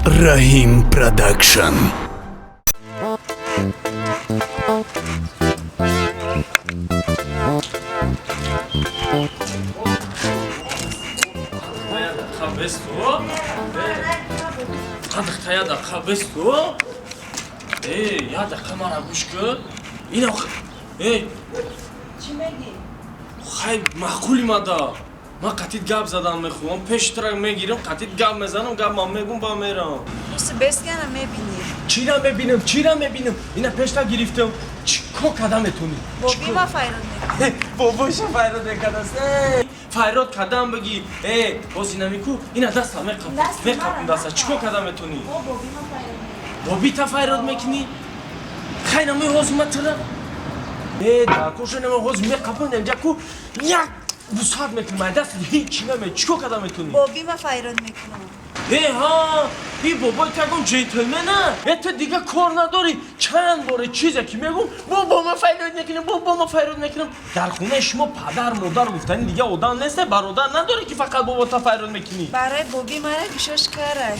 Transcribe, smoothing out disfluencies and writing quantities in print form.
Rahim Production. Bist du? Qanday da bist du? Ya da kamera guşku. Ina چی میگی؟ خیلی معقولی مادا. ما قطعیت گاب زدم میخوام پیشتر میگیرم قطعیت گاب میزنم گاب ما میگم با میرم. دوست بسکنه میبینی چی را میبینم اینا پیشتر گرفتم چیکو کدام میتونی با بیما فایران میکنی باباش فایراد کداست فایراد کدام بگی باز اینا میکو اینا دست میقم دست چیکو کدام میتونی با بیما فایران میکنی بابی تا فایراد میکنی خیلی میهوز متر دا کوشن میهوز میقم نمیجا کو یک بوسات میکنم دست هیچ نمی چیکو کدام میتونی با بیما فایران میکنم ها این بابای تگم جنتلمنه تو دیگه کار نداری چند باره چیزی که میگم بابا ما فایراد نکنم در خونه شما پدر مادر گفتن دیگه آدم نیست برادر نداری که فقط بابا تا فایراد میکنی برای بابی مرا گشش کاره